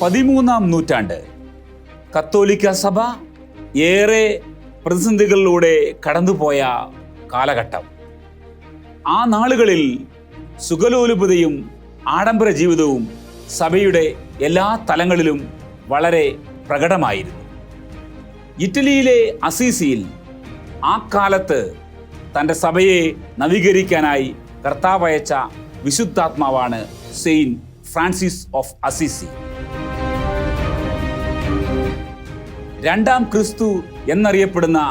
13-ാം നൂറ്റാണ്ട് കത്തോലിക്ക സഭ ഏറെ പ്രതിസന്ധികളിലൂടെ കടന്നുപോയ കാലഘട്ടം. ആ നാളുകളിൽ സുഖലോലുപതയും ആഡംബര ജീവിതവും സഭയുടെ എല്ലാ തലങ്ങളിലും വളരെ പ്രകടമായിരുന്നു. ഇറ്റലിയിലെ അസീസിയിൽ ആ കാലത്ത് തൻ്റെ സഭയെ നവീകരിക്കാനായി കർത്താവയച്ച വിശുദ്ധാത്മാവാണ് സെയിൻറ്റ് ഫ്രാൻസിസ് ഓഫ് അസീസി. രണ്ടാം ക്രിസ്തു എന്നറിയപ്പെടുന്ന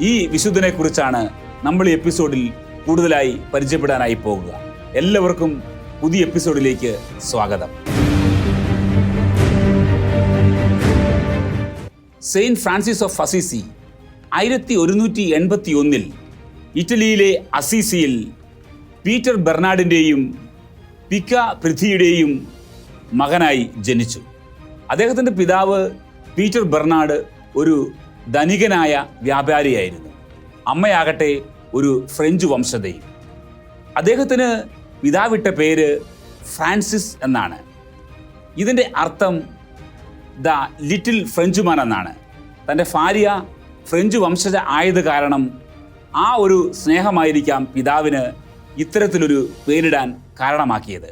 ഈ വിശുദ്ധനെ കുറിച്ചാണ് നമ്മൾ ഈ എപ്പിസോഡിൽ കൂടുതലായി പരിചയപ്പെടാനായി പോകുക. എല്ലാവർക്കും പുതിയ എപ്പിസോഡിലേക്ക് സ്വാഗതം. സെയിൻറ്റ് ഫ്രാൻസിസ് ഓഫ് അസീസി 1181 ഇറ്റലിയിലെ അസീസിയിൽ പീറ്റർ ബെർണാഡിൻ്റെയും പിക്ക പൃഥ്വിയുടെയും മകനായി ജനിച്ചു. അദ്ദേഹത്തിൻ്റെ പിതാവ് പീറ്റർ ബെർണാഡ് ഒരു ധനികനായ വ്യാപാരിയായിരുന്നു. അമ്മയാകട്ടെ ഒരു ഫ്രഞ്ച് വംശജയും. അദ്ദേഹത്തിന് പിതാവിട്ട പേര് ഫ്രാൻസിസ് എന്നാണ്. ഇതിൻ്റെ അർത്ഥം ദ ലിറ്റിൽ ഫ്രഞ്ചുമാൻ എന്നാണ്. തൻ്റെ ഭാര്യ ഫ്രഞ്ച് വംശജ ആയത് കാരണം ആ ഒരു സ്നേഹമായിരിക്കാം പിതാവിന് ഇത്തരത്തിലൊരു പേരിടാൻ കാരണമാക്കിയത്.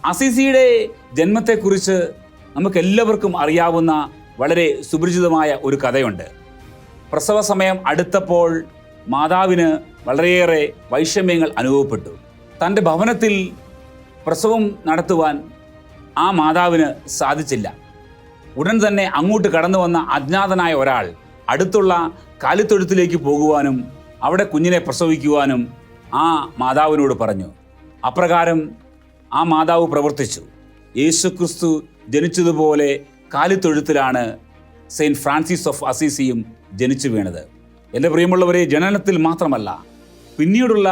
അസീസിയുടെ ജന്മത്തെക്കുറിച്ച് നമുക്കെല്ലാവർക്കും അറിയാവുന്ന വളരെ സുപരിചിതമായ ഒരു കഥയുണ്ട്. പ്രസവ സമയം അടുത്തപ്പോൾ മാതാവിന് വളരെയേറെ വൈഷമ്യങ്ങൾ അനുഭവപ്പെട്ടു. തൻ്റെ ഭവനത്തിൽ പ്രസവം നടത്തുവാൻ ആ മാതാവിന് സാധിച്ചില്ല. ഉടൻ തന്നെ അങ്ങോട്ട് കടന്നു വന്ന അജ്ഞാതനായ ഒരാൾ അടുത്തുള്ള കാലിത്തൊഴുത്തിലേക്ക് പോകുവാനും അവിടെ കുഞ്ഞിനെ പ്രസവിക്കുവാനും ആ മാതാവിനോട് പറഞ്ഞു. അപ്രകാരം ആ മാതാവ് പ്രവർത്തിച്ചു. യേശുക്രിസ്തു ജനിച്ചതുപോലെ കാലിത്തൊഴുത്തിലാണ് സെയിൻറ്റ് ഫ്രാൻസിസ് ഓഫ് അസീസിയും ജനിച്ചു വീണത്. എൻ്റെ പ്രിയമുള്ളവരെ, ജനനത്തിൽ മാത്രമല്ല പിന്നീടുള്ള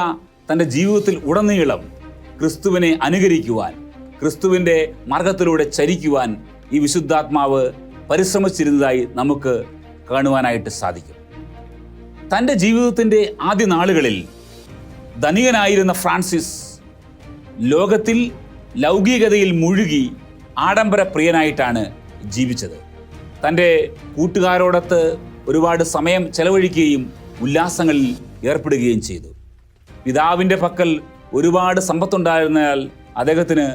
തൻ്റെ ജീവിതത്തിൽ ഉടനീളം ക്രിസ്തുവിനെ അനുകരിക്കുവാൻ, ക്രിസ്തുവിൻ്റെ മാർഗത്തിലൂടെ ചരിക്കുവാൻ ഈ വിശുദ്ധാത്മാവ് പരിശ്രമിച്ചിരുന്നതായി നമുക്ക് കാണുവാനായിട്ട് സാധിക്കും. തൻ്റെ ജീവിതത്തിൻ്റെ ആദ്യ നാളുകളിൽ ധനികനായിരുന്ന ഫ്രാൻസിസ് ലോകത്തിൽ ലൗകികതയിൽ മുഴുകി ആഡംബര പ്രിയനായിട്ടാണ് ജീവിച്ചത്. തൻ്റെ കൂട്ടുകാരോടൊത്ത് ഒരുപാട് സമയം ചെലവഴിക്കുകയും ഉല്ലാസങ്ങളിൽ ഏർപ്പെടുകയും ചെയ്തു. പിതാവിൻ്റെ പക്കൽ ഒരുപാട് സമ്പത്തുണ്ടായിരുന്നതിനാൽ അദ്ദേഹത്തിന്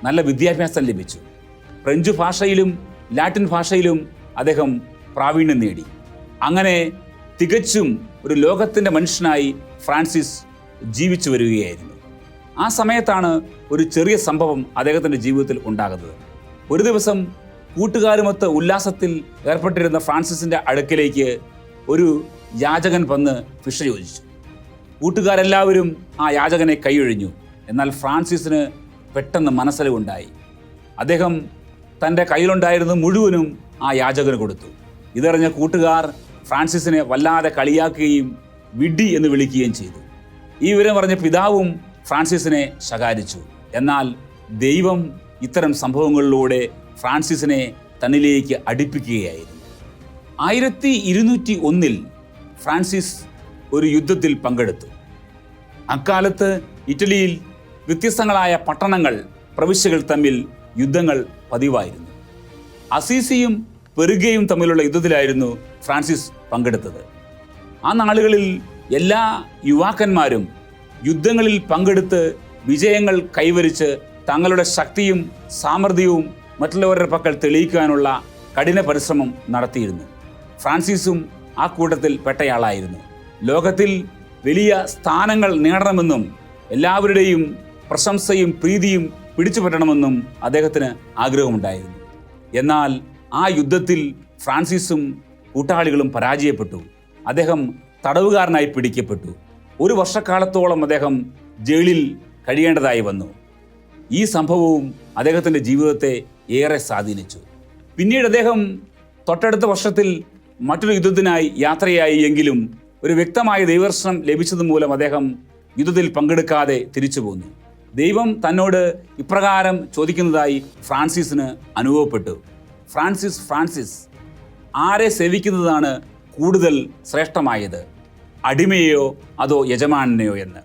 നല്ല വിദ്യാഭ്യാസം ലഭിച്ചു. ഫ്രഞ്ച് ഭാഷയിലും ലാറ്റിൻ ഭാഷയിലും അദ്ദേഹം പ്രാവീണ്യം നേടി. അങ്ങനെ തികച്ചും ഒരു ലോകത്തിൻ്റെ മനുഷ്യനായി ഫ്രാൻസിസ് ജീവിച്ചു വരികയായിരുന്നു. ആ സമയത്താണ് ഒരു ചെറിയ സംഭവം അദ്ദേഹത്തിൻ്റെ ജീവിതത്തിൽ ഉണ്ടാകുന്നത്. ഒരു ദിവസം കൂട്ടുകാരുമൊത്ത് ഉല്ലാസത്തിൽ ഏർപ്പെട്ടിരുന്ന ഫ്രാൻസിസിൻ്റെ അടുക്കലേക്ക് ഒരു യാചകൻ വന്ന് ഭിക്ഷ ചോദിച്ചു. കൂട്ടുകാരെല്ലാവരും ആ യാചകനെ കൈയൊഴിഞ്ഞു. എന്നാൽ ഫ്രാൻസിസിന് പെട്ടെന്ന് മനസ്സലിവുണ്ടായി. അദ്ദേഹം തൻ്റെ കയ്യിലുണ്ടായിരുന്നത് മുഴുവനും ആ യാചകന് കൊടുത്തു. ഇതറിഞ്ഞ കൂട്ടുകാർ ഫ്രാൻസിസിനെ വല്ലാതെ കളിയാക്കുകയും വിഡ്ഢി എന്ന് വിളിക്കുകയും ചെയ്തു. ഈ വിവരം പറഞ്ഞ പിതാവും ഫ്രാൻസിസിനെ ശകാരിച്ചു. എന്നാൽ ദൈവം ഇത്തരം സംഭവങ്ങളിലൂടെ ഫ്രാൻസിസിനെ തന്നിലേക്ക് അടുപ്പിക്കുകയായിരുന്നു. 1201 ഫ്രാൻസിസ് ഒരു യുദ്ധത്തിൽ പങ്കെടുത്തു. അക്കാലത്ത് ഇറ്റലിയിൽ വ്യത്യസ്തങ്ങളായ പട്ടണങ്ങൾ, പ്രവിശ്യകൾ തമ്മിൽ യുദ്ധങ്ങൾ പതിവായിരുന്നു. അസീസിയും പെറുഗയും തമ്മിലുള്ള യുദ്ധത്തിലായിരുന്നു ഫ്രാൻസിസ് പങ്കെടുത്തത്. ആ നാളുകളിൽ എല്ലാ യുവാക്കന്മാരും യുദ്ധങ്ങളിൽ പങ്കെടുത്ത് വിജയങ്ങൾ കൈവരിച്ച് തങ്ങളുടെ ശക്തിയും സാമർഥ്യവും മറ്റുള്ളവരുടെ പക്കൽ തെളിയിക്കാനുള്ള കഠിന പരിശ്രമം നടത്തിയിരുന്നു. ഫ്രാൻസിസും ആ കൂട്ടത്തിൽ പെട്ടയാളായിരുന്നു. ലോകത്തിൽ വലിയ സ്ഥാനങ്ങൾ നേടണമെന്നും എല്ലാവരുടെയും പ്രശംസയും പ്രീതിയും പിടിച്ചുപറ്റണമെന്നും അദ്ദേഹത്തിന് ആഗ്രഹമുണ്ടായിരുന്നു. എന്നാൽ ആ യുദ്ധത്തിൽ ഫ്രാൻസിസും കൂട്ടാളികളും പരാജയപ്പെട്ടു. അദ്ദേഹം തടവുകാരനായി പിടിക്കപ്പെട്ടു. 1 വർഷക്കാലത്തോളം അദ്ദേഹം ജയിലിൽ കഴിയേണ്ടതായി വന്നു. ഈ സംഭവവും അദ്ദേഹത്തിൻ്റെ ജീവിതത്തെ ഏറെ സ്വാധീനിച്ചു. പിന്നീട് അദ്ദേഹം തൊട്ടടുത്ത വർഷത്തിൽ മറ്റൊരു യുദ്ധത്തിനായി യാത്രയായി. എങ്കിലും ഒരു വ്യക്തമായ ദൈവദർശനം ലഭിച്ചത് മൂലം അദ്ദേഹം യുദ്ധത്തിൽ പങ്കെടുക്കാതെ തിരിച്ചു പോന്നു. ദൈവം തന്നോട് ഇപ്രകാരം ചോദിക്കുന്നതായി ഫ്രാൻസിസിന് അനുഭവപ്പെട്ടു. ഫ്രാൻസിസ്, ആരെ സേവിക്കുന്നതാണ് കൂടുതൽ ശ്രേഷ്ഠമായത്, അടിമയെയോ അതോ യജമാനനെയോ എന്ന്.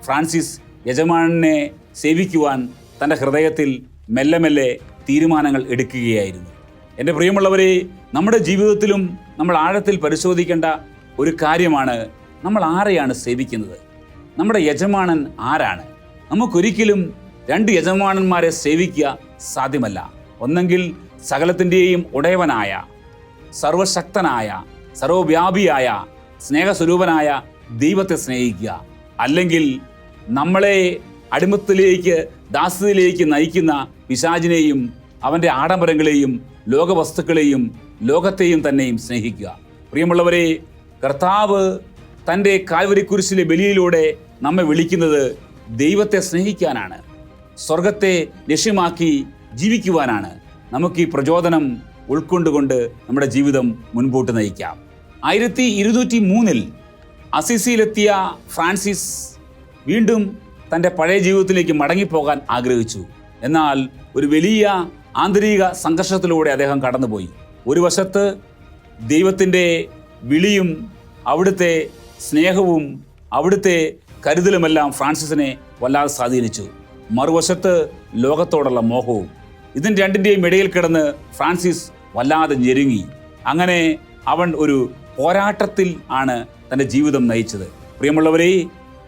ഫ്രാൻസിസ് യജമാനനെ സേവിക്കുവാൻ തൻ്റെ ഹൃദയത്തിൽ മെല്ലെ മെല്ലെ തീരുമാനങ്ങൾ എടുക്കുകയായിരുന്നു. എൻ്റെ പ്രിയമുള്ളവരെ, നമ്മുടെ ജീവിതത്തിലും നമ്മൾ ആഴത്തിൽ പരിശോധിക്കേണ്ട ഒരു കാര്യമാണ് നമ്മൾ ആരെയാണ് സേവിക്കുന്നത്. നമ്മുടെ യജമാനൻ ആരാണ്? നമുക്കൊരിക്കലും രണ്ട് യജമാനന്മാരെ സേവിക്കുക സാധ്യമല്ല. ഒന്നെങ്കിൽ സകലത്തിൻ്റെയും ഉടയവനായ, സർവശക്തനായ, സർവവ്യാപിയായ, സ്നേഹസ്വരൂപനായ ദൈവത്തെ സ്നേഹിക്കുക, അല്ലെങ്കിൽ നമ്മളെ അടിമത്തിലേക്ക്, ദാസ്യതയിലേക്ക് നയിക്കുന്ന പിശാചിനെയും അവൻ്റെ ആഡംബരങ്ങളെയും ലോകവസ്തുക്കളെയും ലോകത്തെയും തന്നെയും സ്നേഹിക്കുക. പ്രിയമുള്ളവരെ, കർത്താവ് തൻ്റെ കാൽവരിക്കുരിശിലെ ബലിയിലൂടെ നമ്മെ വിളിക്കുന്നത് ദൈവത്തെ സ്നേഹിക്കാനാണ്, സ്വർഗത്തെ ലക്ഷ്യമാക്കി ജീവിക്കുവാനാണ്. നമുക്ക് ഈ പ്രചോദനം ഉൾക്കൊണ്ടുകൊണ്ട് നമ്മുടെ ജീവിതം മുൻപോട്ട് നയിക്കാം. 1203 അസിസിയിലെത്തിയ ഫ്രാൻസിസ് വീണ്ടും തൻ്റെ പഴയ ജീവിതത്തിലേക്ക് മടങ്ങിപ്പോകാൻ ആഗ്രഹിച്ചു. എന്നാൽ ഒരു വലിയ ആന്തരിക സംഘർഷത്തിലൂടെ അദ്ദേഹം കടന്നുപോയി. ഒരു വശത്ത് ദൈവത്തിൻ്റെ വിളിയും അവിടുത്തെ സ്നേഹവും അവിടുത്തെ കരുതലുമെല്ലാം ഫ്രാൻസിസിനെ വല്ലാതെ സ്വാധീനിച്ചു. മറുവശത്ത് ലോകത്തോടുള്ള മോഹവും. ഇതിന് രണ്ടിൻ്റെയും ഇടയിൽ കിടന്ന് ഫ്രാൻസിസ് വല്ലാതെ ഞെരുങ്ങി. അങ്ങനെ അവൻ ഒരു പോരാട്ടത്തിൽ ആണ് തൻ്റെ ജീവിതം നയിച്ചത്. പ്രിയമുള്ളവരെ,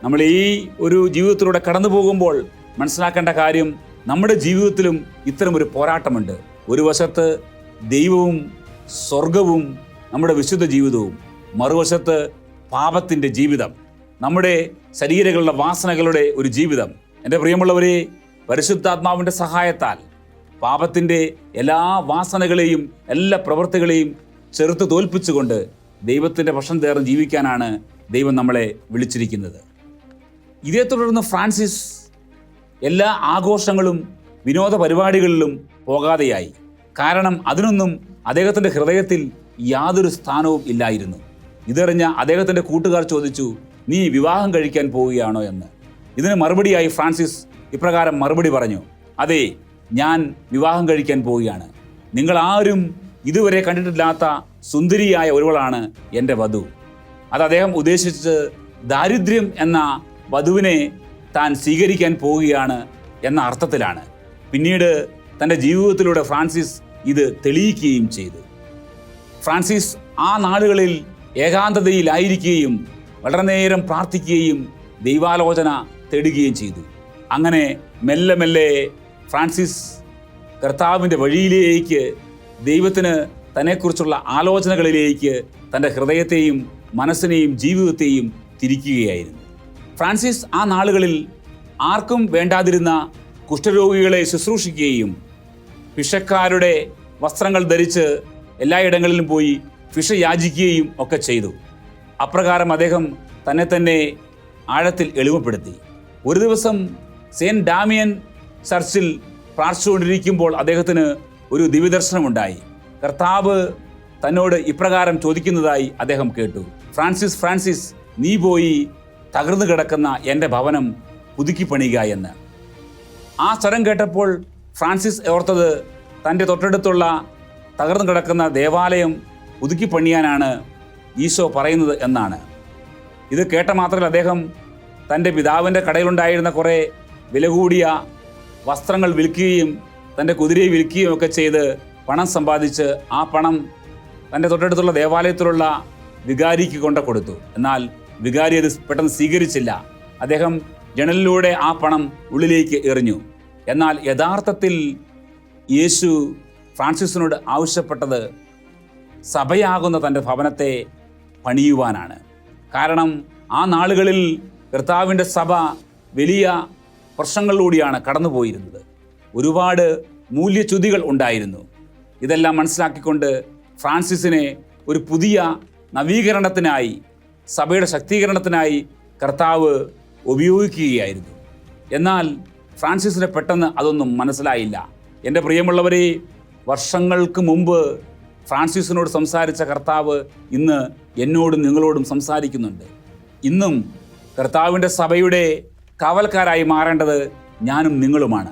നമ്മൾ ഈ ഒരു ജീവിതത്തിലൂടെ കടന്നു പോകുമ്പോൾ മനസ്സിലാക്കേണ്ട കാര്യം, നമ്മുടെ ജീവിതത്തിലും ഇത്തരമൊരു പോരാട്ടമുണ്ട്. ഒരു വശത്ത് ദൈവവും സ്വർഗവും നമ്മുടെ വിശുദ്ധ ജീവിതവും, മറുവശത്ത് പാപത്തിൻ്റെ ജീവിതം, നമ്മുടെ ശരീരങ്ങളുടെ വാസനകളുടെ ഒരു ജീവിതം. എൻ്റെ പ്രിയമുള്ളവരെ, പരിശുദ്ധാത്മാവിൻ്റെ സഹായത്താൽ പാപത്തിൻ്റെ എല്ലാ വാസനകളെയും എല്ലാ പ്രവൃത്തികളെയും ചെറുത്ത് തോൽപ്പിച്ചുകൊണ്ട് ദൈവത്തിൻ്റെ വശം ചേർന്ന് ജീവിക്കാനാണ് ദൈവം നമ്മളെ വിളിച്ചിരിക്കുന്നത്. ഇതേ തുടർന്ന് ഫ്രാൻസിസ് എല്ലാ ആഘോഷങ്ങളും വിനോദ പരിപാടികളിലും പോകാതെയായി. കാരണം അതിനൊന്നും അദ്ദേഹത്തിൻ്റെ ഹൃദയത്തിൽ യാതൊരു സ്ഥാനവും ഇല്ലായിരുന്നു. ഇതറിഞ്ഞ അദ്ദേഹത്തിൻ്റെ കൂട്ടുകാർ ചോദിച്ചു, നീ വിവാഹം കഴിക്കാൻ പോവുകയാണോ എന്ന്. ഇതിന് മറുപടിയായി ഫ്രാൻസിസ് ഇപ്രകാരം മറുപടി പറഞ്ഞു, അതെ, ഞാൻ വിവാഹം കഴിക്കാൻ പോവുകയാണ്. നിങ്ങൾ ആരും ഇതുവരെ കണ്ടിട്ടില്ലാത്ത സുന്ദരിയായ ഒരുവളാണ് എൻ്റെ വധു. അത് അദ്ദേഹം ഉദ്ദേശിച്ചത് ദാരിദ്ര്യം എന്ന വധുവിനെ താൻ സ്വീകരിക്കാൻ പോവുകയാണ് എന്ന അർത്ഥത്തിലാണ്. പിന്നീട് തൻ്റെ ജീവിതത്തിലൂടെ ഫ്രാൻസിസ് ഇത് തെളിയിക്കുകയും ചെയ്തു. ഫ്രാൻസിസ് ആ നാളുകളിൽ ഏകാന്തതയിലായിരിക്കുകയും വളരെ നേരം പ്രാർത്ഥിക്കുകയും ദൈവാലോചന തേടുകയും ചെയ്തു. അങ്ങനെ മെല്ലെ മെല്ലെ ഫ്രാൻസിസ് കർത്താവിൻ്റെ വഴിയിലേക്ക്, ദൈവത്തിന് തന്നെക്കുറിച്ചുള്ള ആലോചനകളിലേക്ക് തൻ്റെ ഹൃദയത്തെയും മനസ്സിനെയും ജീവിതത്തെയും തിരിക്കുകയായിരുന്നു. ഫ്രാൻസിസ് ആ നാളുകളിൽ ആർക്കും വേണ്ടാതിരുന്ന കുഷ്ഠരോഗികളെ ശുശ്രൂഷിക്കുകയും ഭിക്ഷക്കാരുടെ വസ്ത്രങ്ങൾ ധരിച്ച് എല്ലായിടങ്ങളിലും പോയി ഭിക്ഷ യാചിക്കുകയും ഒക്കെ ചെയ്തു. അപ്രകാരം അദ്ദേഹം തന്നെ ആഴത്തിൽ എളിമപ്പെടുത്തി. ഒരു ദിവസം സെയിൻറ്റ് ഡാമിയൻ ചർച്ചിൽ പ്രാർത്ഥിച്ചുകൊണ്ടിരിക്കുമ്പോൾ അദ്ദേഹത്തിന് ഒരു ദിവ്യദർശനമുണ്ടായി. കർത്താവ് തന്നോട് ഇപ്രകാരം ചോദിക്കുന്നതായി അദ്ദേഹം കേട്ടു, ഫ്രാൻസിസ്, നീ പോയി തകർന്നു കിടക്കുന്ന എൻ്റെ ഭവനം പുതുക്കി പണിയുക എന്ന്. ആ സ്വരം കേട്ടപ്പോൾ ഫ്രാൻസിസ് ഓർത്തത് തൻ്റെ തൊട്ടടുത്തുള്ള തകർന്നു കിടക്കുന്ന ദേവാലയം പുതുക്കി പണിയാനാണ് ഈശോ പറയുന്നത് എന്നാണ്. ഇത് കേട്ട മാത്രമല്ല, അദ്ദേഹം തൻ്റെ പിതാവിൻ്റെ കടയിലുണ്ടായിരുന്ന കുറേ വില കൂടിയ വസ്ത്രങ്ങൾ വിൽക്കുകയും തൻ്റെ കുതിരയെ വിൽക്കുകയും ഒക്കെ ചെയ്ത് പണം സമ്പാദിച്ച് ആ പണം തൻ്റെ തൊട്ടടുത്തുള്ള ദേവാലയത്തിലുള്ള വികാരിക്ക് കൊണ്ട് കൊടുത്തു. എന്നാൽ വികാരി അത് പെട്ടെന്ന് സ്വീകരിച്ചില്ല. അദ്ദേഹം ജനലിലൂടെ ആ പണം ഉള്ളിലേക്ക് എറിഞ്ഞു. എന്നാൽ യഥാർത്ഥത്തിൽ യേശു ഫ്രാൻസിസിനോട് ആവശ്യപ്പെട്ടത് സഭയാകുന്ന തൻ്റെ ഭവനത്തെ പണിയുവാനാണ്. കാരണം ആ നാളുകളിൽ കർത്താവിൻ്റെ സഭ വലിയ പ്രശ്നങ്ങളിലൂടെയാണ് കടന്നുപോയിരുന്നത്. ഒരുപാട് മൂല്യച്യുതികൾ ഉണ്ടായിരുന്നു. ഇതെല്ലാം മനസ്സിലാക്കിക്കൊണ്ട് ഫ്രാൻസിസിനെ ഒരു പുതിയ നവീകരണത്തിനായി, സഭയുടെ ശക്തീകരണത്തിനായി കർത്താവ് ഉപയോഗിക്കുകയായിരുന്നു. എന്നാൽ ഫ്രാൻസിസിന് പെട്ടെന്ന് അതൊന്നും മനസ്സിലായില്ല. എൻ്റെ പ്രിയമുള്ളവരെ, വർഷങ്ങൾക്ക് മുമ്പ് ഫ്രാൻസിസിനോട് സംസാരിച്ച കർത്താവ് ഇന്ന് എന്നോടും നിങ്ങളോടും സംസാരിക്കുന്നുണ്ട്. ഇന്നും കർത്താവിൻ്റെ സഭയുടെ കാവൽക്കാരായി മാറേണ്ടത് ഞാനും നിങ്ങളുമാണ്.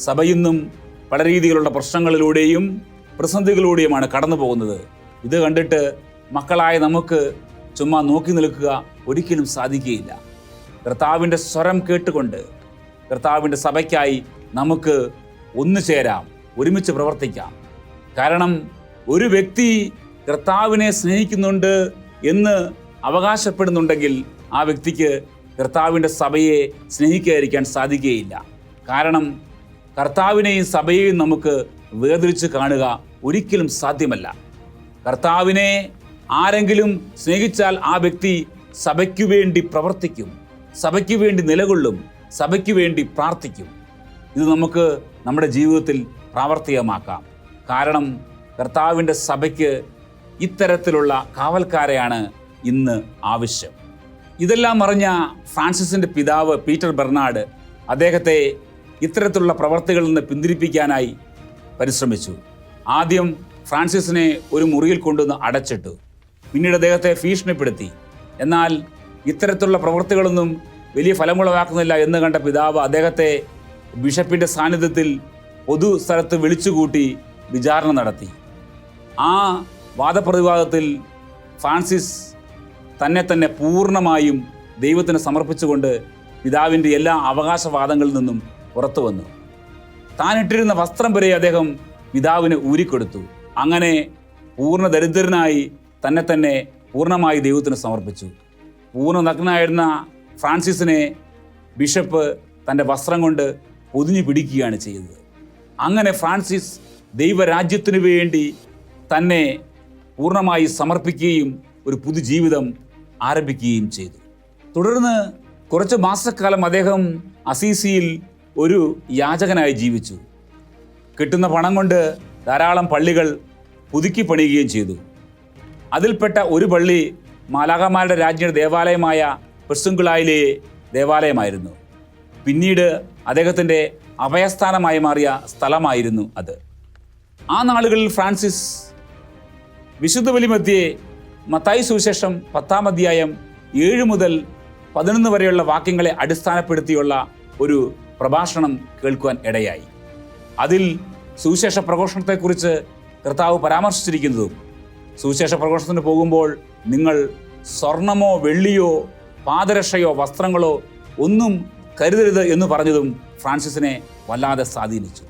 സഭ ഇന്നും പല രീതിയിലുള്ള പ്രശ്നങ്ങളിലൂടെയും പ്രതിസന്ധികളിലൂടെയുമാണ് കടന്നു പോകുന്നത്. ഇത് കണ്ടിട്ട് മക്കളായ നമുക്ക് ചുമ്മാ നോക്കി നിൽക്കുക ഒരിക്കലും സാധിക്കുകയില്ല. കർത്താവിൻ്റെ സ്വരം കേട്ടുകൊണ്ട് കർത്താവിൻ്റെ സഭയ്ക്കായി നമുക്ക് ഒന്നു ചേരാം, ഒരുമിച്ച് പ്രവർത്തിക്കാം. കാരണം ഒരു വ്യക്തി കർത്താവിനെ സ്നേഹിക്കുന്നുണ്ട് എന്ന് അവകാശപ്പെടുന്നുണ്ടെങ്കിൽ ആ വ്യക്തിക്ക് കർത്താവിൻ്റെ സഭയെ സ്നേഹിക്കാതിരിക്കാൻ സാധിക്കുകയില്ല. കാരണം കർത്താവിനെയും സഭയെയും നമുക്ക് വേർതിരിച്ച് കാണുക ഒരിക്കലും സാധ്യമല്ല. കർത്താവിനെ ആരെങ്കിലും സ്നേഹിച്ചാൽ ആ വ്യക്തി സഭയ്ക്കു വേണ്ടി പ്രവർത്തിക്കും, സഭയ്ക്ക് വേണ്ടി നിലകൊള്ളും, സഭയ്ക്ക് വേണ്ടി പ്രാർത്ഥിക്കും. ഇത് നമുക്ക് നമ്മുടെ ജീവിതത്തിൽ പ്രാവർത്തികമാക്കാം. കാരണം കർത്താവിൻ്റെ സഭയ്ക്ക് ഇത്തരത്തിലുള്ള കാവൽക്കാരെയാണ് ഇന്ന് ആവശ്യം. ഇതെല്ലാം അറിഞ്ഞ ഫ്രാൻസിസിൻ്റെ പിതാവ് പീറ്റർ ബെർണാഡ് അദ്ദേഹത്തെ ഇത്തരത്തിലുള്ള പ്രവർത്തികളിൽ നിന്ന് പിന്തിരിപ്പിക്കാനായി പരിശ്രമിച്ചു. ആദ്യം ഫ്രാൻസിസിനെ ഒരു മുറിയിൽ കൊണ്ടുവന്ന് അടച്ചിട്ടു. പിന്നീട് അദ്ദേഹത്തെ ഭീഷണിപ്പെടുത്തി. എന്നാൽ ഇത്തരത്തിലുള്ള പ്രവൃത്തികളൊന്നും വലിയ ഫലമുളവാക്കുന്നില്ല എന്ന് കണ്ട പിതാവ് അദ്ദേഹത്തെ ബിഷപ്പിൻ്റെ സാന്നിധ്യത്തിൽ പൊതു സ്ഥലത്ത് വിളിച്ചുകൂട്ടി വിചാരണ നടത്തി. ആ വാദപ്രതിവാദത്തിൽ ഫ്രാൻസിസ് തന്നെ പൂർണ്ണമായും ദൈവത്തിന് സമർപ്പിച്ചുകൊണ്ട് പിതാവിൻ്റെ എല്ലാ അവകാശവാദങ്ങളിൽ നിന്നും പുറത്തു വന്നു. താൻ ഇട്ടിരുന്ന വസ്ത്രം വരെ അദ്ദേഹം പിതാവിന് ഊരിക്കൊടുത്തു. അങ്ങനെ പൂർണ്ണ ദരിദ്രനായി തന്നെ പൂർണ്ണമായി ദൈവത്തിന് സമർപ്പിച്ചു. പൂർണ്ണ നഗ്നനായിരുന്ന ഫ്രാൻസിസിനെ ബിഷപ്പ് തൻ്റെ വസ്ത്രം കൊണ്ട് പൊതിഞ്ഞു പിടിക്കുകയാണ് ചെയ്തത്. അങ്ങനെ ഫ്രാൻസിസ് ദൈവരാജ്യത്തിനു വേണ്ടി തന്നെ പൂർണ്ണമായി സമർപ്പിക്കുകയും ഒരു പുതുജീവിതം ആരംഭിക്കുകയും ചെയ്തു. തുടർന്ന് കുറച്ച് മാസക്കാലം അദ്ദേഹം അസീസിയിൽ ഒരു യാചകനായി ജീവിച്ചു. കിട്ടുന്ന പണം കൊണ്ട് ധാരാളം പള്ളികൾ പുതുക്കി പണിയുകയും ചെയ്തു. അതിൽപ്പെട്ട ഒരു പള്ളി മാലാഖമാരുടെ രാജ്ഞിയുടെ ദേവാലയമായ പെർസുങ്കുളായിലെ ദേവാലയമായിരുന്നു. പിന്നീട് അദ്ദേഹത്തിൻ്റെ അഭയസ്ഥാനമായി മാറിയ സ്ഥലമായിരുന്നു അത്. ആ നാളുകളിൽ ഫ്രാൻസിസ് വിശുദ്ധ ബലിമധ്യേ മത്തായി സുവിശേഷം 10-ാം അധ്യായം 7 മുതൽ 11 വരെയുള്ള വാക്യങ്ങളെ അടിസ്ഥാനപ്പെടുത്തിയുള്ള ഒരു പ്രഭാഷണം കേൾക്കുവാൻ ഇടയായി. അതിൽ സുവിശേഷ പ്രഘോഷണത്തെക്കുറിച്ച് കർത്താവ് പരാമർശിച്ചിരിക്കുന്നതും സുവിശേഷ പ്രഘോഷണത്തിന് പോകുമ്പോൾ നിങ്ങൾ സ്വർണമോ വെള്ളിയോ പാദരക്ഷയോ വസ്ത്രങ്ങളോ ഒന്നും കരുതരുത് എന്ന് പറഞ്ഞതും ഫ്രാൻസിസിനെ വല്ലാതെ സ്വാധീനിച്ചു.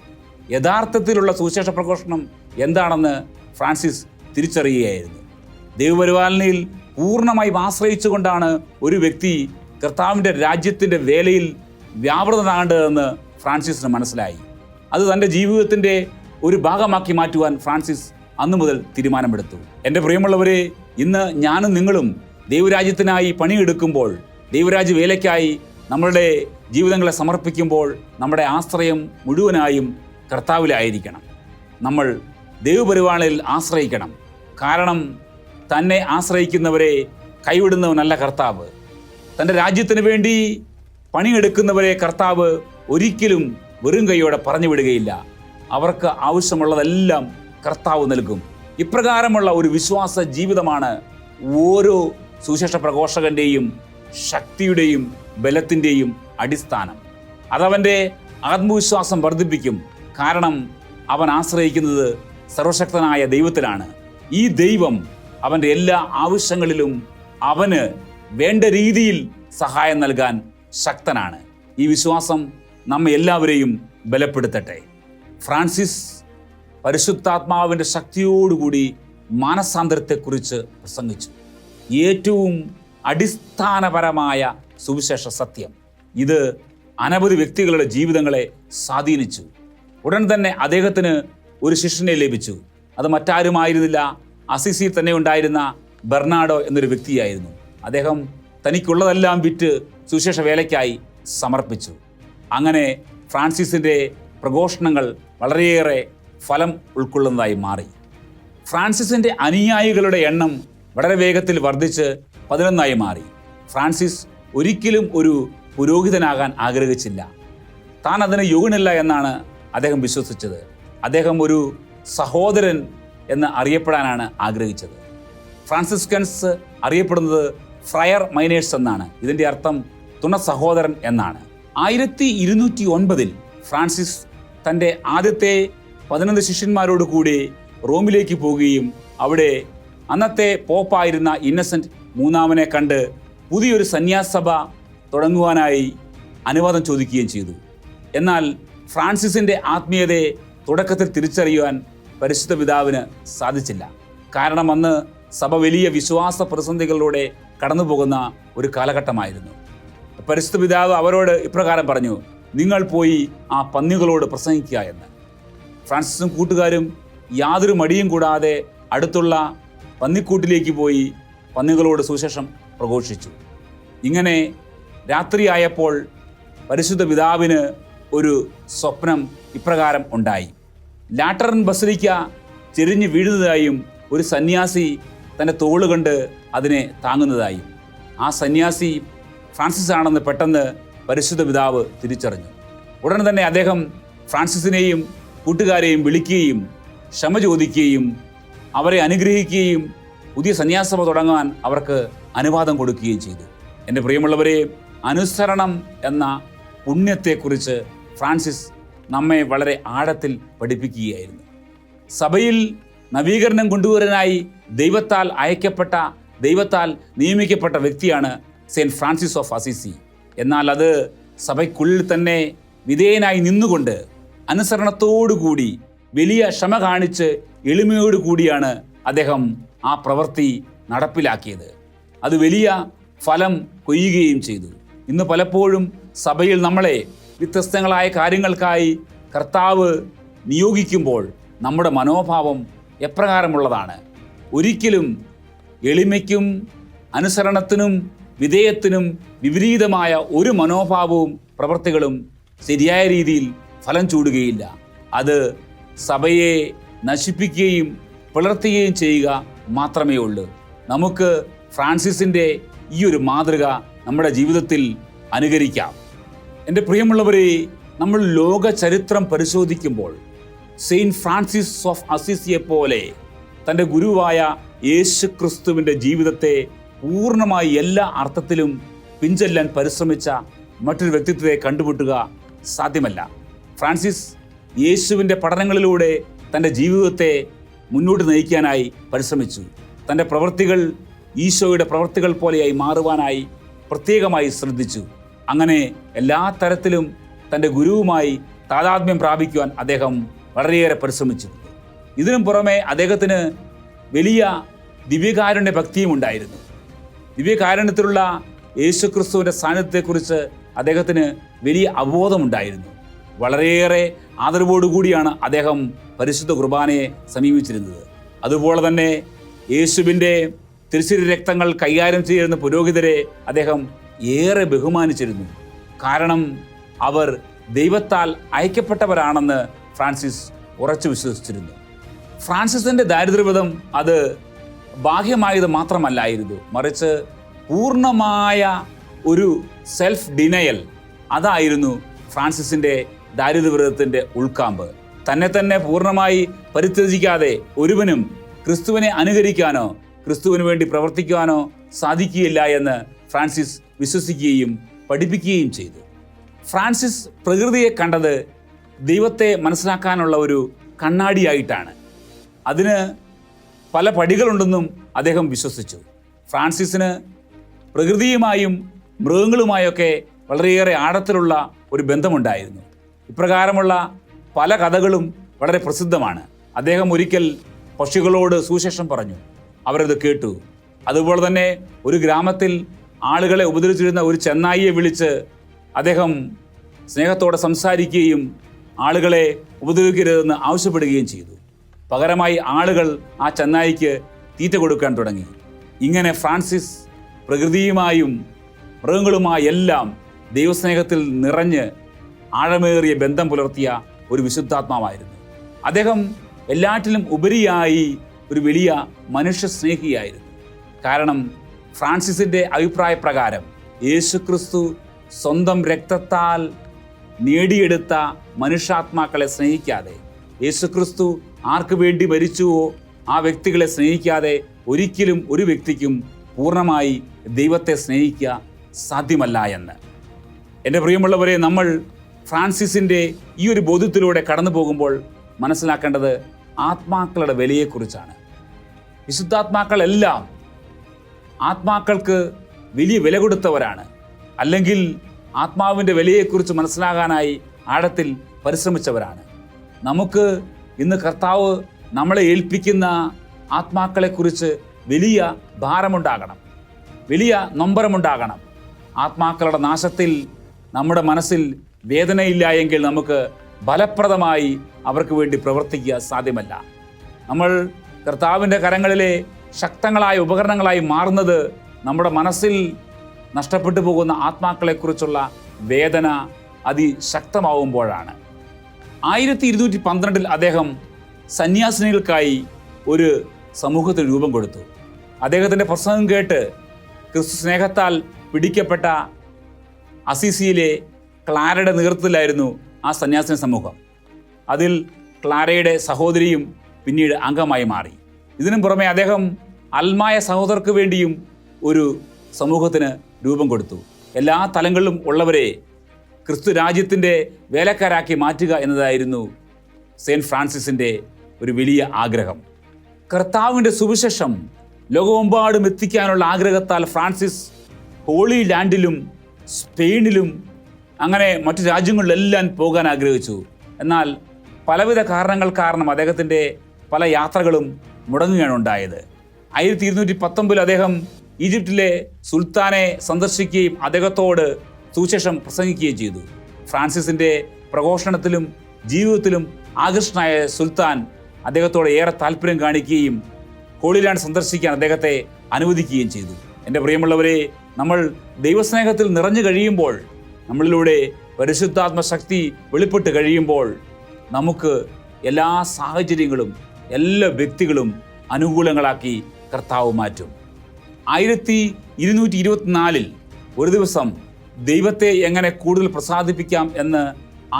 യഥാർത്ഥത്തിലുള്ള സുവിശേഷ പ്രഘോഷണം എന്താണെന്ന് ഫ്രാൻസിസ് തിരിച്ചറിയുകയായിരുന്നു. ദൈവപരിപാലനയിൽ പൂർണ്ണമായും ആശ്രയിച്ചുകൊണ്ടാണ് ഒരു വ്യക്തി കർത്താവിൻ്റെ രാജ്യത്തിൻ്റെ വേലയിൽ വ്യാപൃതനാകേണ്ടതെന്ന് ഫ്രാൻസിസിന് മനസ്സിലായി. അത് തൻ്റെ ജീവിതത്തിൻ്റെ ഒരു ഭാഗമാക്കി മാറ്റുവാൻ ഫ്രാൻസിസ് അന്നു മുതൽ തീരുമാനമെടുത്തു. എൻ്റെ പ്രിയമുള്ളവരെ, ഇന്ന് ഞാനും നിങ്ങളും ദൈവരാജ്യത്തിനായി പണിയെടുക്കുമ്പോൾ, ദൈവരാജ്യ വേലയ്ക്കായി നമ്മളുടെ ജീവിതങ്ങളെ സമർപ്പിക്കുമ്പോൾ നമ്മുടെ ആശ്രയം മുഴുവനായും കർത്താവിലായിരിക്കണം. നമ്മൾ ദൈവപരിപാലനയിൽ ആശ്രയിക്കണം. കാരണം തന്നെ ആശ്രയിക്കുന്നവരെ കൈവിടുന്നവനല്ല കർത്താവ്. തൻ്റെ രാജ്യത്തിന് വേണ്ടി പണിയെടുക്കുന്നവരെ കർത്താവ് ഒരിക്കലും വെറും കൈയോടെ പറഞ്ഞു വിടുകയില്ല. അവർക്ക് ആവശ്യമുള്ളതെല്ലാം കർത്താവ് നൽകും. ഇപ്രകാരമുള്ള ഒരു വിശ്വാസ ജീവിതമാണ് ഓരോ സുവിശേഷ പ്രഘോഷകൻ്റെയും ശക്തിയുടെയും ബലത്തിൻ്റെയും അടിസ്ഥാനം. അതവൻ്റെ ആത്മവിശ്വാസം വർദ്ധിപ്പിക്കും. കാരണം അവൻ ആശ്രയിക്കുന്നത് സർവശക്തനായ ദൈവത്തിലാണ്. ഈ ദൈവം അവൻ്റെ എല്ലാ ആവശ്യങ്ങളിലും അവന് വേണ്ട രീതിയിൽ സഹായം നൽകാൻ ശക്തനാണ്. ഈ വിശ്വാസം നമ്മെ എല്ലാവരെയും ബലപ്പെടുത്തട്ടെ. ഫ്രാൻസിസ് പരിശുദ്ധാത്മാവിൻ്റെ ശക്തിയോടുകൂടി മാനസാന്തരത്തെക്കുറിച്ച് പ്രസംഗിച്ചു. ഏറ്റവും അടിസ്ഥാനപരമായ സുവിശേഷ സത്യം ഇത് അനവധി വ്യക്തികളുടെ ജീവിതങ്ങളെ സ്വാധീനിച്ചു. ഉടൻ തന്നെ അദ്ദേഹത്തിന് ഒരു ശിഷ്യനെ ലഭിച്ചു. അത് മറ്റാരുമായിരുന്നില്ല, അസിസിയിൽ തന്നെ ഉണ്ടായിരുന്ന ബെർണാഡോ എന്നൊരു വ്യക്തിയായിരുന്നു. അദ്ദേഹം തനിക്കുള്ളതെല്ലാം വിറ്റ് സുവിശേഷ വേലയ്ക്കായി സമർപ്പിച്ചു. അങ്ങനെ ഫ്രാൻസിസിൻ്റെ പ്രഘോഷണങ്ങൾ വളരെയേറെ ഫലം ഉൾക്കൊള്ളുന്നതായി മാറി. ഫ്രാൻസിസിൻ്റെ അനുയായികളുടെ എണ്ണം വളരെ വേഗത്തിൽ വർദ്ധിച്ച് 11 മാറി. ഫ്രാൻസിസ് ഒരിക്കലും ഒരു പുരോഹിതനാകാൻ ആഗ്രഹിച്ചില്ല. താൻ അതിന് യോഗ്യനല്ല എന്നാണ് അദ്ദേഹം വിശ്വസിച്ചത്. അദ്ദേഹം ഒരു സഹോദരൻ എന്ന് അറിയപ്പെടാനാണ് ആഗ്രഹിച്ചത്. ഫ്രാൻസിസ്കൻസ് അറിയപ്പെടുന്നത് ഫ്രയർ മൈനേഴ്സ് എന്നാണ്. ഇതിൻ്റെ അർത്ഥം തുണ സഹോദരൻ എന്നാണ്. 1209 ഫ്രാൻസിസ് തൻ്റെ ആദ്യത്തെ 11 ശിഷ്യന്മാരോട് കൂടി റോമിലേക്ക് പോവുകയും അവിടെ അന്നത്തെ പോപ്പായിരുന്ന ഇന്നസെൻ്റ് മൂന്നാമനെ കണ്ട് പുതിയൊരു സന്യാസഭ തുടങ്ങുവാനായി അനുവാദം ചോദിക്കുകയും ചെയ്തു. എന്നാൽ ഫ്രാൻസിസിൻ്റെ ആത്മീയതയെ തുടക്കത്തിൽ തിരിച്ചറിയുവാൻ പരിശുദ്ധ പിതാവിന് സാധിച്ചില്ല. കാരണം അന്ന് സഭ വലിയ വിശ്വാസ പ്രതിസന്ധികളിലൂടെ കടന്നു പോകുന്ന ഒരു കാലഘട്ടമായിരുന്നു. പരിശുദ്ധ പിതാവ് അവരോട് ഇപ്രകാരം പറഞ്ഞു, നിങ്ങൾ പോയി ആ പന്നികളോട് പ്രസംഗിക്കുക എന്ന്. ഫ്രാൻസിസും കൂട്ടുകാരും യാതൊരു മടിയും കൂടാതെ അടുത്തുള്ള പന്നിക്കൂട്ടിലേക്ക് പോയി പന്നികളോട് സുവിശേഷം പ്രഘോഷിച്ചു. ഇങ്ങനെ രാത്രിയായപ്പോൾ പരിശുദ്ധ പിതാവിന് ഒരു സ്വപ്നം ഇപ്രകാരം ഉണ്ടായി. ലാറ്ററൻ ബസലിക്ക ചെരിഞ്ഞു വീഴുന്നതായും ഒരു സന്യാസി തൻ്റെ തോളുകൊണ്ട് അതിനെ താങ്ങുന്നതായും. ആ സന്യാസി ഫ്രാൻസിസ് ആണെന്ന് പെട്ടെന്ന് പരിശുദ്ധ പിതാവ് തിരിച്ചറിഞ്ഞു. ഉടനെ തന്നെ അദ്ദേഹം ഫ്രാൻസിസിനെയും കൂട്ടുകാരെയും വിളിക്കുകയും ക്ഷമ ചോദിക്കുകയും അവരെ അനുഗ്രഹിക്കുകയും പുതിയ സന്യാസഭ തുടങ്ങാൻ അവർക്ക് അനുവാദം കൊടുക്കുകയും ചെയ്തു. എൻ്റെ പ്രിയമുള്ളവരെ, അനുസരണം എന്ന പുണ്യത്തെക്കുറിച്ച് ഫ്രാൻസിസ് നമ്മെ വളരെ ആഴത്തിൽ പഠിപ്പിക്കുകയായിരുന്നു. സഭയിൽ നവീകരണം കൊണ്ടുവരാനായി ദൈവത്താൽ നിയമിക്കപ്പെട്ട വ്യക്തിയാണ് സെയിൻറ്റ് ഫ്രാൻസിസ് ഓഫ് അസീസി. എന്നാൽ അത് സഭയ്ക്കുള്ളിൽ തന്നെ വിധേയനായി നിന്നുകൊണ്ട് അനുസരണത്തോടുകൂടി വലിയ ക്ഷമ കാണിച്ച് എളിമയോടുകൂടിയാണ് അദ്ദേഹം ആ പ്രവൃത്തി നടപ്പിലാക്കിയത്. അത് വലിയ ഫലം കൊയ്യുകയും ചെയ്തു. ഇന്ന് പലപ്പോഴും സഭയിൽ നമ്മളെ വ്യത്യസ്തങ്ങളായ കാര്യങ്ങൾക്കായി കർത്താവ് നിയോഗിക്കുമ്പോൾ നമ്മുടെ മനോഭാവം എപ്രകാരമുള്ളതാണ്? ഒരിക്കലും എളിമയ്ക്കും അനുസരണത്തിനും വിധേയത്തിനും വിപരീതമായ ഒരു മനോഭാവവും പ്രവൃത്തികളും ശരിയായ രീതിയിൽ ഫലം ചൂടുകയില്ല. അത് സഭയെ നശിപ്പിക്കുകയും പിളർത്തുകയും ചെയ്യുക മാത്രമേ ഉള്ളൂ. നമുക്ക് ഫ്രാൻസിസിൻ്റെ ഈ ഒരു മാതൃക നമ്മുടെ ജീവിതത്തിൽ അനുകരിക്കാം. എൻ്റെ പ്രിയമുള്ളവരെ, നമ്മൾ ലോക ചരിത്രം പരിശോധിക്കുമ്പോൾ സെയിൻറ്റ് ഫ്രാൻസിസ് ഓഫ് അസീസിയെ പോലെ തൻ്റെ ഗുരുവായ യേശു ക്രിസ്തുവിൻ്റെ ജീവിതത്തെ പൂർണ്ണമായി എല്ലാ അർത്ഥത്തിലും പിൻചെല്ലാൻ പരിശ്രമിച്ച മറ്റൊരു വ്യക്തിത്വത്തെ കണ്ടുമുട്ടുക സാധ്യമല്ല. ഫ്രാൻസിസ് യേശുവിൻ്റെ പഠനങ്ങളിലൂടെ തൻ്റെ ജീവിതത്തെ മുന്നോട്ട് നയിക്കാനായി പരിശ്രമിച്ചു. തൻ്റെ പ്രവൃത്തികൾ ഈശോയുടെ പ്രവൃത്തികൾ പോലെയായി മാറുവാനായി പ്രത്യേകമായി ശ്രദ്ധിച്ചു. അങ്ങനെ എല്ലാ തരത്തിലും തൻ്റെ ഗുരുവുമായി താതാത്മ്യം പ്രാപിക്കുവാൻ അദ്ദേഹം വളരെയേറെ പരിശ്രമിച്ചു. ഇതിനും പുറമെ അദ്ദേഹത്തിന് വലിയ ദിവ്യകാരുണ്യ ഭക്തിയും ഉണ്ടായിരുന്നു. ദിവ്യകാരുണ്യത്തിലുള്ള യേശുക്രിസ്തുവിൻ്റെ സാന്നിധ്യത്തെക്കുറിച്ച് അദ്ദേഹത്തിന് വലിയ അവബോധമുണ്ടായിരുന്നു. വളരെയേറെ ആദരവോടുകൂടിയാണ് അദ്ദേഹം പരിശുദ്ധ കുർബാനയെ സമീപിച്ചിരുന്നത്. അതുപോലെ തന്നെ യേശുവിൻ്റെ തിരുശരീര രക്തങ്ങൾ കൈകാര്യം ചെയ്യുന്ന പുരോഹിതരെ അദ്ദേഹം ഏറെ ബഹുമാനിച്ചിരുന്നു. കാരണം അവർ ദൈവത്താൽ അയക്കപ്പെട്ടവരാണെന്ന് ഫ്രാൻസിസ് ഉറച്ചു വിശ്വസിച്ചിരുന്നു. ഫ്രാൻസിസിൻ്റെ ദാരിദ്ര്യവ്രതം അത് ബാഹ്യമായത് മാത്രമല്ലായിരുന്നു, മറിച്ച് പൂർണ്ണമായ ഒരു സെൽഫ് ഡിനയൽ അതായിരുന്നു ഫ്രാൻസിസിൻ്റെ ദാരിദ്ര്യവ്രതത്തിൻ്റെ ഉൾക്കാമ്പ്. തന്നെ പൂർണ്ണമായി പരിത്യജിക്കാതെ ഒരുവനും ക്രിസ്തുവിനെ അനുകരിക്കാനോ ക്രിസ്തുവിന് വേണ്ടി പ്രവർത്തിക്കുവാനോ സാധിക്കുകയില്ല എന്ന് ഫ്രാൻസിസ് വിശ്വസിക്കുകയും പഠിപ്പിക്കുകയും ചെയ്തു. ഫ്രാൻസിസ് പ്രകൃതിയെ കണ്ടത് ദൈവത്തെ മനസ്സിലാക്കാനുള്ള ഒരു കണ്ണാടിയായിട്ടാണ്. അതിന് പല പടികളുണ്ടെന്നും അദ്ദേഹം വിശ്വസിച്ചു. ഫ്രാൻസിസിന് പ്രകൃതിയുമായും മൃഗങ്ങളുമായൊക്കെ വളരെയേറെ ആഴത്തിലുള്ള ഒരു ബന്ധമുണ്ടായിരുന്നു. ഇപ്രകാരമുള്ള പല കഥകളും വളരെ പ്രസിദ്ധമാണ്. അദ്ദേഹം ഒരിക്കൽ പക്ഷികളോട് സുവിശേഷം പറഞ്ഞു, അവരത് കേട്ടു. അതുപോലെ തന്നെ ഒരു ഗ്രാമത്തിൽ ആളുകളെ ഉപദ്രവിച്ചിരുന്ന ഒരു ചെന്നായിയെ വിളിച്ച് അദ്ദേഹം സ്നേഹത്തോടെ സംസാരിക്കുകയും ആളുകളെ ഉപദ്രവിക്കരുതെന്ന് ആവശ്യപ്പെടുകയും ചെയ്തു. പകരമായി ആളുകൾ ആ ചെന്നായിക്ക് തീറ്റ കൊടുക്കാൻ തുടങ്ങി. ഇങ്ങനെ ഫ്രാൻസിസ് പ്രകൃതിയുമായും മൃഗങ്ങളുമായി എല്ലാം ദൈവസ്നേഹത്തിൽ നിറഞ്ഞ് ആഴമേറിയ ബന്ധം പുലർത്തിയ ഒരു വിശുദ്ധാത്മാവായിരുന്നു. അദ്ദേഹം എല്ലാറ്റിലും ഉപരിയായി ഒരു വലിയ മനുഷ്യ സ്നേഹിയായിരുന്നു. കാരണം ഫ്രാൻസിസിൻ്റെ അഭിപ്രായ പ്രകാരം യേശുക്രിസ്തു സ്വന്തം രക്തത്താൽ നേടിയെടുത്ത മനുഷ്യാത്മാക്കളെ സ്നേഹിക്കാതെ, യേശുക്രിസ്തു ആർക്ക് വേണ്ടി മരിച്ചുവോ ആ വ്യക്തികളെ സ്നേഹിക്കാതെ ഒരിക്കലും ഒരു വ്യക്തിക്കും പൂർണ്ണമായി ദൈവത്തെ സ്നേഹിക്കുക സാധ്യമല്ല എന്ന്. എൻ്റെ പ്രിയമുള്ളവരെ, നമ്മൾ ഫ്രാൻസിസിൻ്റെ ഈ ഒരു ബോധ്യത്തിലൂടെ കടന്നു പോകുമ്പോൾ മനസ്സിലാക്കേണ്ടത് ആത്മാക്കളുടെ വിലയെക്കുറിച്ചാണ്. വിശുദ്ധാത്മാക്കളെല്ലാം ആത്മാക്കൾക്ക് വലിയ വില കൊടുത്തവരാണ്. അല്ലെങ്കിൽ ആത്മാവിൻ്റെ വിലയെക്കുറിച്ച് മനസ്സിലാകാനായി ആഴത്തിൽ പരിശ്രമിച്ചവരാണ്. നമുക്ക് ഇന്ന് കർത്താവ് നമ്മളെ ഏൽപ്പിക്കുന്ന ആത്മാക്കളെക്കുറിച്ച് വലിയ ഭാരമുണ്ടാകണം, വലിയ നൊമ്പരമുണ്ടാകണം. ആത്മാക്കളുടെ നാശത്തിൽ നമ്മുടെ മനസ്സിൽ വേദനയില്ല എങ്കിൽ നമുക്ക് ഫലപ്രദമായി അവർക്ക് വേണ്ടി പ്രവർത്തിക്കുക സാധ്യമല്ല. നമ്മൾ കർത്താവിൻ്റെ കരങ്ങളിലെ ശക്തങ്ങളായ ഉപകരണങ്ങളായി മാറുന്നത് നമ്മുടെ മനസ്സിൽ നഷ്ടപ്പെട്ടു പോകുന്ന ആത്മാക്കളെക്കുറിച്ചുള്ള വേദന അതിശക്തമാവുമ്പോഴാണ്. 1212 അദ്ദേഹം സന്യാസിനികൾക്കായി ഒരു സമൂഹത്തിന് രൂപം കൊടുത്തു. അദ്ദേഹത്തിൻ്റെ പ്രസംഗം കേട്ട് ക്രിസ്തു സ്നേഹത്താൽ പിടിക്കപ്പെട്ട അസീസിയിലെ ക്ലാരയുടെ നേതൃത്വത്തിലായിരുന്നു ആ സന്യാസിനി സമൂഹം. അതിൽ ക്ലാരയുടെ സഹോദരിയും പിന്നീട് അംഗമായി മാറി. ഇതിനും പുറമെ അദ്ദേഹം അൽമായ സഹോദരർക്ക് വേണ്ടിയും ഒരു സമൂഹത്തിന് രൂപം കൊടുത്തു. എല്ലാ തലങ്ങളിലും ഉള്ളവരെ ക്രിസ്തു രാജ്യത്തിൻ്റെ വേലക്കാരാക്കി മാറ്റുക എന്നതായിരുന്നു സെയിൻറ്റ് ഫ്രാൻസിസിൻ്റെ ഒരു വലിയ ആഗ്രഹം. കർത്താവിൻ്റെ സുവിശേഷം ലോകമെമ്പാടും എത്തിക്കാനുള്ള ആഗ്രഹത്താൽ ഫ്രാൻസിസ് ഹോളി ലാൻഡിലും സ്പെയിനിലും അങ്ങനെ മറ്റു രാജ്യങ്ങളിലെല്ലാം പോകാൻ ആഗ്രഹിച്ചു. എന്നാൽ പലവിധ കാരണങ്ങൾ കാരണം അദ്ദേഹത്തിൻ്റെ പല യാത്രകളും മുടങ്ങുകയാണ് ഉണ്ടായത്. 1219 അദ്ദേഹം ഈജിപ്തിലെ സുൽത്താനെ സന്ദർശിക്കുകയും അദ്ദേഹത്തോട് സുവിശേഷം പ്രസംഗിക്കുകയും ചെയ്തു. ഫ്രാൻസിസിൻ്റെ പ്രഘോഷണത്തിലും ജീവിതത്തിലും ആകൃഷ്ടനായ സുൽത്താൻ അദ്ദേഹത്തോട് ഏറെ താല്പര്യം കാണിക്കുകയും ഹോളി ലാൻഡ് സന്ദർശിക്കാൻ അദ്ദേഹത്തെ അനുവദിക്കുകയും ചെയ്തു. എൻ്റെ പ്രിയമുള്ളവരെ, നമ്മൾ ദൈവസ്നേഹത്തിൽ നിറഞ്ഞു കഴിയുമ്പോൾ, നമ്മളിലൂടെ പരിശുദ്ധാത്മ ശക്തി വെളിപ്പെട്ട് കഴിയുമ്പോൾ നമുക്ക് എല്ലാ സാഹചര്യങ്ങളും എല്ലാ വ്യക്തികളും അനുകൂലങ്ങളാക്കി കർത്താവ് മാറ്റും. 1224 ഒരു ദിവസം ദൈവത്തെ എങ്ങനെ കൂടുതൽ പ്രസാദിപ്പിക്കാം എന്ന്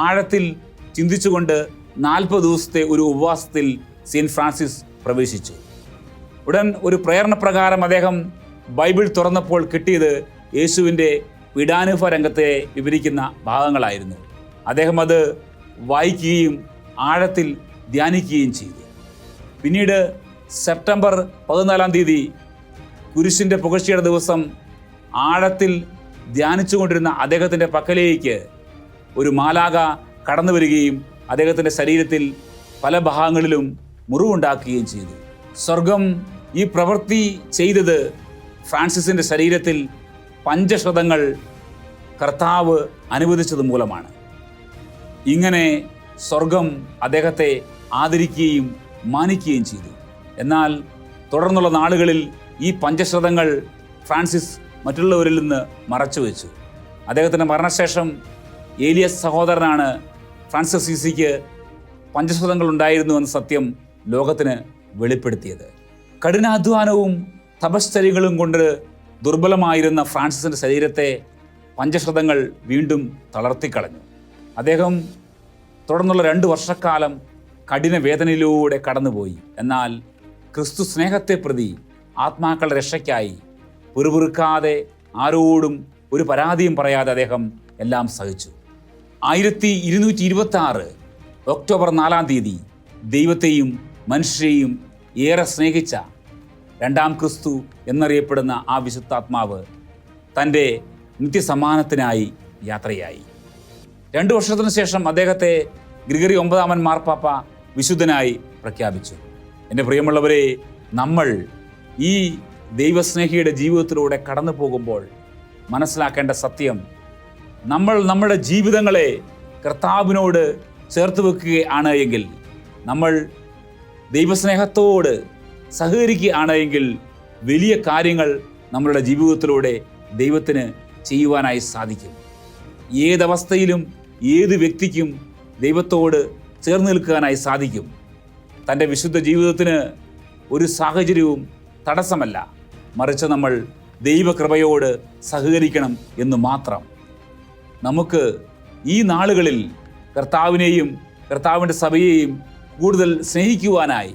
ആഴത്തിൽ ചിന്തിച്ചുകൊണ്ട് 40 ദിവസത്തെ ഒരു ഉപവാസത്തിൽ സെയിൻറ്റ് ഫ്രാൻസിസ് പ്രവേശിച്ചു. ഉടൻ ഒരു പ്രേരണപ്രകാരം അദ്ദേഹം ബൈബിൾ തുറന്നപ്പോൾ കിട്ടിയത് യേശുവിൻ്റെ പീഡാനുഭവ രംഗത്തെ വിവരിക്കുന്ന ഭാഗങ്ങളായിരുന്നു. അദ്ദേഹം അത് വായിക്കുകയും ആഴത്തിൽ ധ്യാനിക്കുകയും ചെയ്തു. പിന്നീട് സെപ്റ്റംബർ 14 കുരിശിൻ്റെ പുകഴ്ചയുടെ ദിവസം ആഴത്തിൽ ധ്യാനിച്ചു കൊണ്ടിരുന്ന അദ്ദേഹത്തിൻ്റെ പക്കലേക്ക് ഒരു മാലാഖ കടന്നു വരികയും അദ്ദേഹത്തിൻ്റെ ശരീരത്തിൽ പല ഭാഗങ്ങളിലും മുറിവുണ്ടാക്കുകയും ചെയ്തു. സ്വർഗം ഈ പ്രവൃത്തി ചെയ്തത് ഫ്രാൻസിസിൻ്റെ ശരീരത്തിൽ പഞ്ചക്ഷതങ്ങൾ കർത്താവ് അനുവദിച്ചത് മൂലമാണ്. ഇങ്ങനെ സ്വർഗം അദ്ദേഹത്തെ ആദരിക്കുകയും മാനിക്കുകയും ചെയ്തു. എന്നാൽ തുടർന്നുള്ള നാളുകളിൽ ഈ പഞ്ചക്ഷതങ്ങൾ ഫ്രാൻസിസ് മറ്റുള്ളവരിൽ നിന്ന് മറച്ചുവെച്ചു. അദ്ദേഹത്തിൻ്റെ മരണശേഷം ഏലിയസ് സഹോദരനാണ് ഫ്രാൻസിസ് അസീസിക്ക് പഞ്ചക്ഷതങ്ങൾ ഉണ്ടായിരുന്നു എന്ന സത്യം ലോകത്തിന് വെളിപ്പെടുത്തിയത്. കഠിനാധ്വാനവും തപശ്ചര്യകളും കൊണ്ട് ദുർബലമായിരുന്ന ഫ്രാൻസിസിൻ്റെ ശരീരത്തെ പഞ്ചക്ഷതങ്ങൾ വീണ്ടും തളർത്തിക്കളഞ്ഞു. അദ്ദേഹം തുടർന്നുള്ള 2 വർഷക്കാലം കഠിന വേദനയിലൂടെ കടന്നുപോയി. എന്നാൽ ക്രിസ്തു സ്നേഹത്തെ പ്രതി ആത്മാക്കളുടെ രക്ഷയ്ക്കായി പിറുപിറുക്കാതെ ആരോടും ഒരു പരാതിയും പറയാതെ അദ്ദേഹം എല്ലാം സഹിച്ചു. 1226 ഒക്ടോബർ 4 ദൈവത്തെയും മനുഷ്യരെയും ഏറെ സ്നേഹിച്ച രണ്ടാം ക്രിസ്തു എന്നറിയപ്പെടുന്ന ആ വിശുദ്ധാത്മാവ് തൻ്റെ നിത്യസമ്മാനത്തിനായി യാത്രയായി. 2 വർഷത്തിനു ശേഷം അദ്ദേഹത്തെ ഗ്രിഗറി 9 മാർപ്പാപ്പ വിശുദ്ധനായി പ്രഖ്യാപിച്ചു. എൻ്റെ പ്രിയമുള്ളവരെ, നമ്മൾ ഈ ദൈവസ്നേഹിയുടെ ജീവിതത്തിലൂടെ കടന്നു പോകുമ്പോൾ മനസ്സിലാക്കേണ്ട സത്യം, നമ്മൾ നമ്മുടെ ജീവിതങ്ങളെ കർത്താവിനോട് ചേർത്ത് വെക്കുകയാണ് എങ്കിൽ, നമ്മൾ ദൈവസ്നേഹത്തോട് സഹകരിക്കുകയാണ് എങ്കിൽ വലിയ കാര്യങ്ങൾ നമ്മളുടെ ജീവിതത്തിലൂടെ ദൈവത്തിന് ചെയ്യുവാനായി സാധിക്കും. ഏതവസ്ഥയിലും ഏത് വ്യക്തിക്കും ദൈവത്തോട് ചേർന്ന് നിൽക്കാനായി സാധിക്കും. തൻ്റെ വിശുദ്ധ ജീവിതത്തിന് ഒരു സാഹചര്യവും തടസ്സമല്ല, മറിച്ച് നമ്മൾ ദൈവകൃപയോട് സഹകരിക്കണം എന്ന് മാത്രം. നമുക്ക് ഈ നാളുകളിൽ കർത്താവിനെയും കർത്താവിൻ്റെ സഭയെയും കൂടുതൽ സ്നേഹിക്കുവാനായി,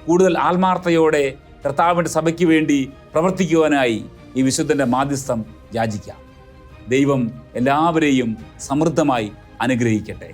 കൂടുതൽ ആത്മാർത്ഥതയോടെ കർത്താവിൻ്റെ സഭയ്ക്ക് വേണ്ടി പ്രവർത്തിക്കുവാനായി ഈ വിശുദ്ധൻ്റെ മാധ്യസ്ഥം യാചിക്കാം. ദൈവം എല്ലാവരെയും സമൃദ്ധമായി അനുഗ്രഹിക്കട്ടെ.